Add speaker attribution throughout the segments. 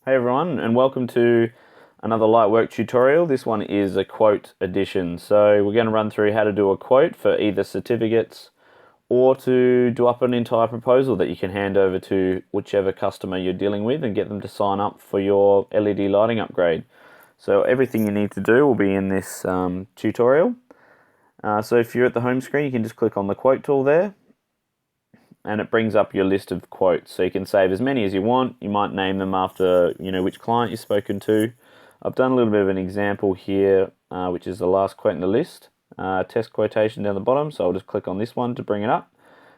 Speaker 1: Hey everyone, and welcome to another LightWork tutorial. This one is a quote edition. So we're going to run through how to do a quote for either certificates or to do up an entire proposal that you can hand over to whichever customer you're dealing with and get them to sign up for your LED lighting upgrade. So everything you need to do will be in this tutorial. So if you're at the home screen, you can just click on the quote tool there, and it brings up your list of quotes. So you can save as many as you want. You might name them after, which client you've spoken to. I've done a little bit of an example here, which is the last quote in the list. Test quotation down the bottom, so I'll just click on this one to bring it up.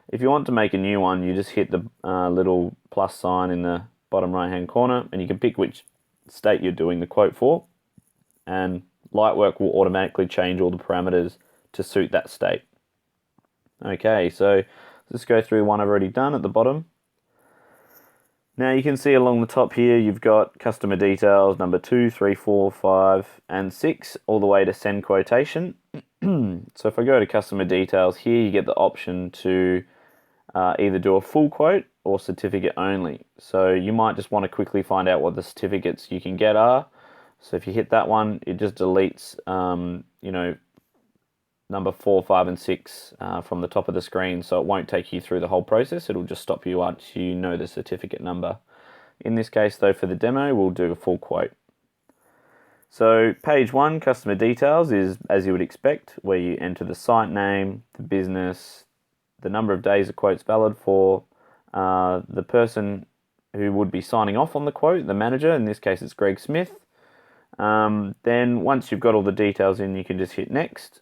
Speaker 1: If you want to make a new one, you just hit the little plus sign in the bottom right hand corner, and you can pick which state you're doing the quote for, and LightWork will automatically change all the parameters to suit that state. Okay, so let's go through one I've already done at the bottom. Now you can see along the top here, you've got customer details, number 2, 3, 4, 5, and 6, all the way to send quotation. So if I go to customer details here, you get the option to either do a full quote or certificate only. So you might just want to quickly find out what the certificates you can get are. So if you hit that one, it just deletes, number 4, 5, and 6 from the top of the screen, so it won't take you through the whole process. It'll just stop you once you know the certificate number. In this case, though, for the demo, we'll do a full quote. So page 1, customer details, is as you would expect, where you enter the site name, the business, the number of days the quote's valid for, the person who would be signing off on the quote, the manager. In this case, it's Greg Smith. Then once you've got all the details in, you can just hit next.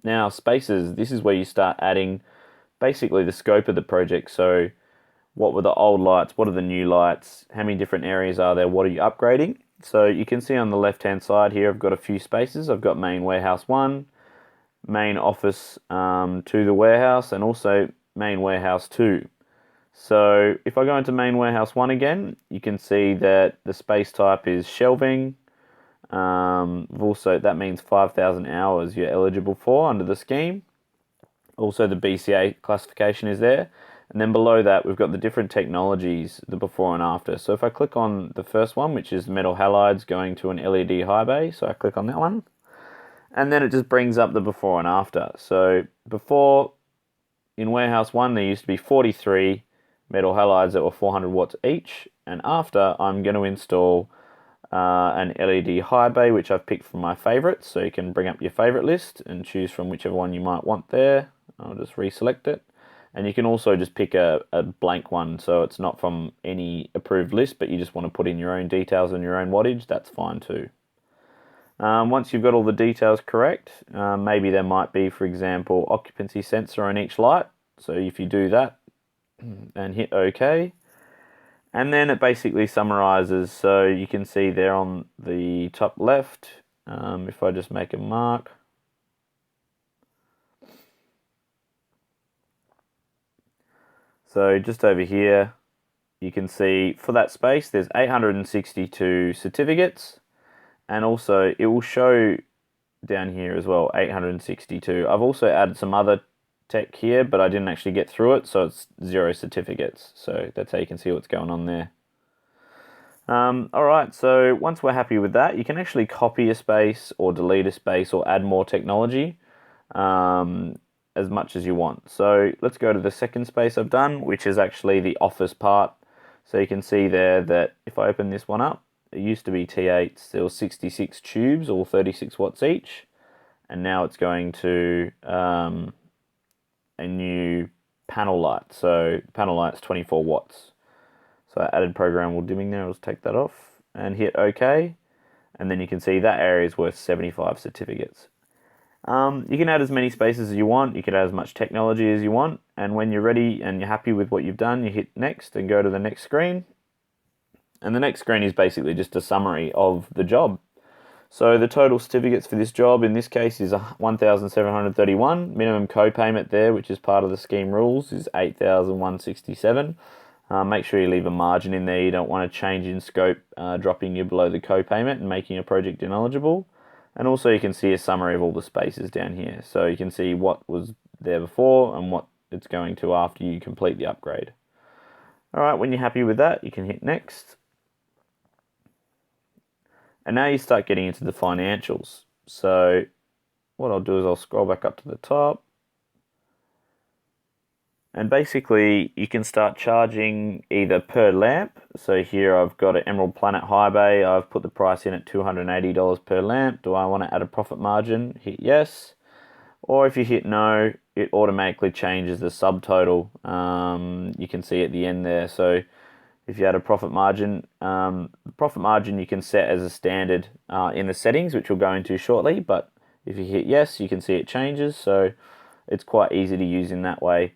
Speaker 1: Now, spaces, this is where you start adding basically the scope of the project. So what were the old lights? What are the new lights? How many different areas are there? What are you upgrading? So you can see on the left-hand side here, I've got a few spaces. I've got main warehouse 1, main office to the warehouse, and also main warehouse 2. So if I go into main warehouse 1 again, you can see that the space type is shelving. Also, that means 5,000 hours you're eligible for under the scheme. Also, the BCA classification is there. And then below that, we've got the different technologies, the before and after. So if I click on the first one, which is metal halides going to an LED high bay, so I click on that one. And then it just brings up the before and after. So before, in warehouse 1, there used to be 43 metal halides that were 400 watts each. And after, I'm going to install an LED high bay, which I've picked from my favorites. So you can bring up your favorite list and choose from whichever one you might want there. I'll just reselect it. And you can also just pick a blank one, so it's not from any approved list, but you just want to put in your own details and your own wattage, that's fine too. Once you've got all the details correct, maybe there might be, for example, occupancy sensor on each light. So if you do that and hit OK, and then it basically summarizes. So you can see there on the top left, if I just make a mark, so just over here, you can see for that space, there's 862 certificates, and also it will show down here as well, 862. I've also added some other tech here, but I didn't actually get through it, so it's 0 certificates. So that's how you can see what's going on there. Alright, so once we're happy with that, you can actually copy a space or delete a space or add more technology as much as you want. So let's go to the second space I've done, which is actually the office part. So you can see there that if I open this one up, it used to be T8s, there was 66 tubes, all 36 watts each, and now it's going to a new panel light. So panel light's 24 watts. So I added programmable dimming there. I'll just take that off and hit OK. And then you can see that area is worth 75 certificates. You can add as many spaces as you want. You can add as much technology as you want. And when you're ready and you're happy with what you've done, you hit next and go to the next screen. And the next screen is basically just a summary of the job. So the total certificates for this job in this case is 1,731. Minimum co-payment there, which is part of the scheme rules, is 8,167. Make sure you leave a margin in there. You don't want to change in scope, dropping you below the co-payment and making your project ineligible. And also you can see a summary of all the spaces down here. So you can see what was there before and what it's going to after you complete the upgrade. Alright, when you're happy with that, you can hit next. And now you start getting into the financials. So what I'll do is I'll scroll back up to the top. And basically, you can start charging either per lamp. So here I've got an Emerald Planet High Bay. I've put the price in at $280 per lamp. Do I want to add a profit margin? Hit yes. Or if you hit no, it automatically changes the subtotal. You can see at the end there. So if you add a profit margin, the profit margin you can set as a standard in the settings, which we'll go into shortly. But if you hit yes, you can see it changes. So it's quite easy to use in that way.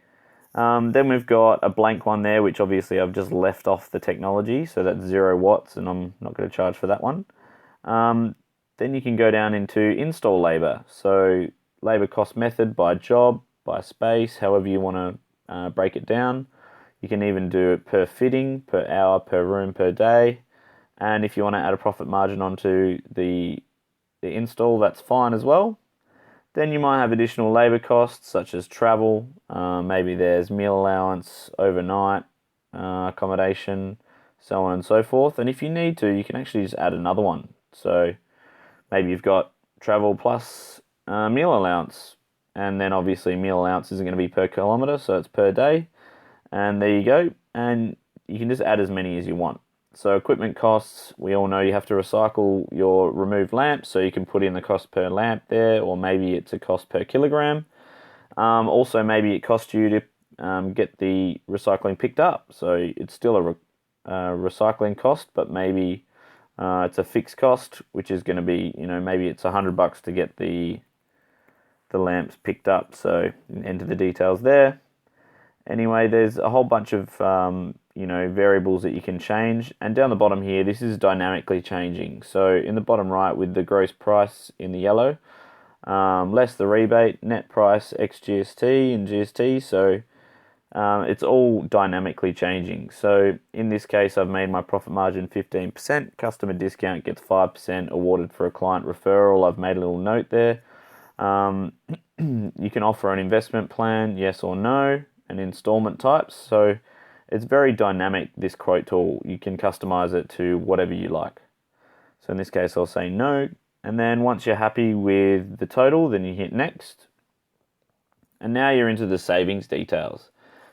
Speaker 1: Then we've got a blank one there, which obviously I've just left off the technology. So that's 0 watts, and I'm not going to charge for that one. Then you can go down into install labor. So labor cost method by job, by space, however you want to break it down. You can even do it per fitting, per hour, per room, per day. And if you want to add a profit margin onto the install, that's fine as well. Then you might have additional labor costs such as travel. Maybe there's meal allowance, overnight accommodation, so on and so forth. And if you need to, you can actually just add another one. So maybe you've got travel plus meal allowance. And then obviously meal allowance isn't going to be per kilometre, so it's per day. And there you go. And you can just add as many as you want. So equipment costs, we all know you have to recycle your removed lamps, so you can put in the cost per lamp there, or maybe it's a cost per kilogram. Also, maybe it costs you to get the recycling picked up, so it's still a recycling cost, but maybe it's a fixed cost, which is going to be, maybe it's $100 to get the lamps picked up. So enter the details there. Anyway, there's a whole bunch of variables that you can change, and down the bottom here, this is dynamically changing. So in the bottom right, with the gross price in the yellow, less the rebate, net price ex GST and GST. So it's all dynamically changing. So in this case, I've made my profit margin 15%. Customer discount gets 5% awarded for a client referral. I've made a little note there. You can offer an investment plan, yes or no, and installment types. So it's very dynamic, this quote tool. You can customize it to whatever you like. So in this case, I'll say no. And then once you're happy with the total, then you hit next. And now you're into the savings details.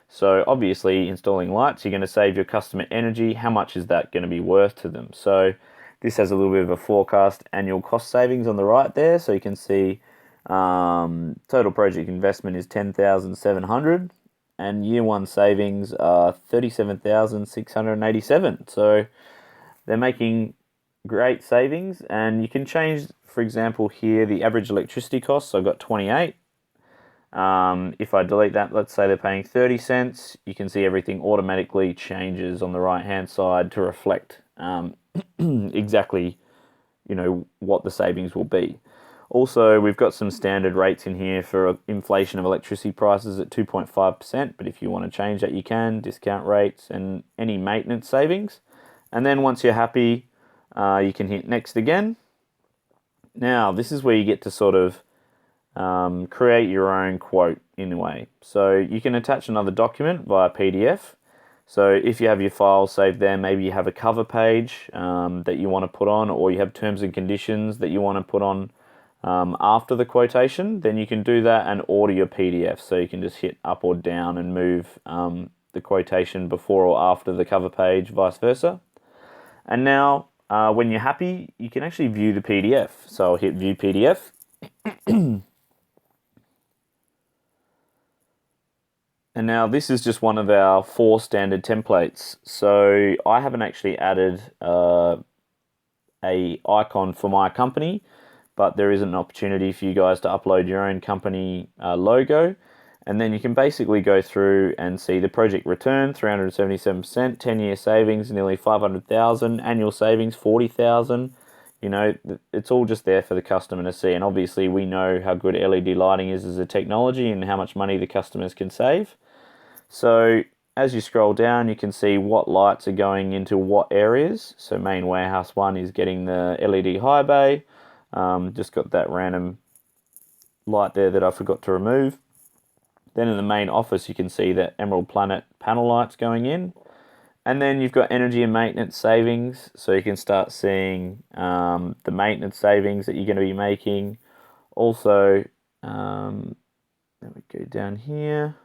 Speaker 1: So obviously installing lights, you're going to save your customer energy. How much is that going to be worth to them? So this has a little bit of a forecast annual cost savings on the right there. So you can see total project investment is $10,700. And year one savings are $37,687. So they're making great savings, and you can change, for example, here the average electricity cost. So I've got 28. If I delete that, let's say they're paying 30 cents. You can see everything automatically changes on the right hand side to reflect exactly what the savings will be. Also, we've got some standard rates in here for inflation of electricity prices at 2.5%, but if you want to change that, you can, discount rates and any maintenance savings. And then once you're happy, you can hit next again. Now, this is where you get to sort of create your own quote in a way. So you can attach another document via PDF. So if you have your file saved there, maybe you have a cover page that you want to put on, or you have terms and conditions that you want to put on after the quotation, then you can do that and order your PDF. So you can just hit up or down and move the quotation before or after the cover page, vice versa. And now when you're happy, you can actually view the PDF. So I'll hit view PDF. And now this is just one of our 4 standard templates. So I haven't actually added a icon for my company, but there is an opportunity for you guys to upload your own company logo. And then you can basically go through and see the project return, 377%, 10-year savings, nearly 500,000, annual savings, 40,000. It's all just there for the customer to see. And obviously we know how good LED lighting is as a technology and how much money the customers can save. So as you scroll down, you can see what lights are going into what areas. So main warehouse 1 is getting the LED high bay. Just got that random light there that I forgot to remove. Then in the main office, you can see that Emerald Planet panel lights going in. And then you've got energy and maintenance savings, so you can start seeing the maintenance savings that you're going to be making. Also, let me go down here.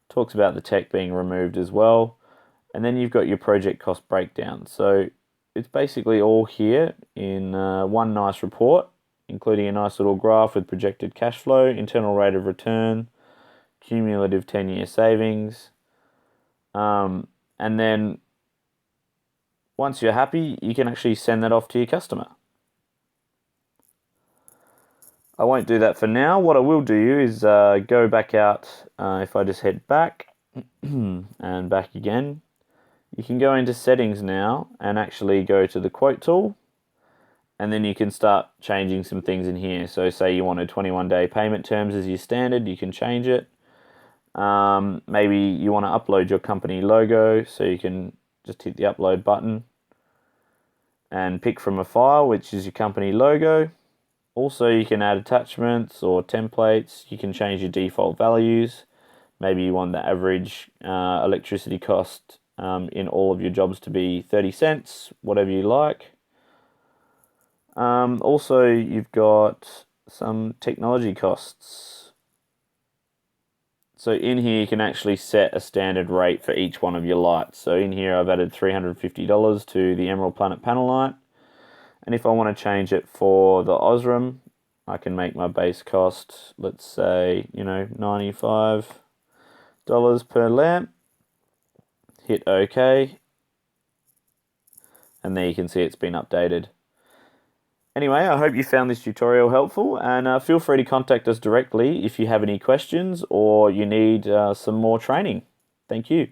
Speaker 1: Talks about the tech being removed as well. And then you've got your project cost breakdown. So it's basically all here in one nice report, including a nice little graph with projected cash flow, internal rate of return, cumulative 10-year savings. And then once you're happy, you can actually send that off to your customer. I won't do that for now. What I will do is go back out. If I just head back and back again, you can go into settings now and actually go to the quote tool, and then you can start changing some things in here. So say you wanted 21-day payment terms as your standard, you can change it. Maybe you want to upload your company logo, so you can just hit the upload button and pick from a file, which is your company logo. Also, you can add attachments or templates. You can change your default values. Maybe you want the average electricity cost in all of your jobs to be 30 cents, whatever you like. Also, you've got some technology costs. So in here, you can actually set a standard rate for each one of your lights. So in here, I've added $350 to the Emerald Planet panel light. And if I want to change it for the Osram, I can make my base cost, let's say, $95 per lamp. Hit OK. And there you can see it's been updated. Anyway, I hope you found this tutorial helpful, and feel free to contact us directly if you have any questions or you need some more training. Thank you.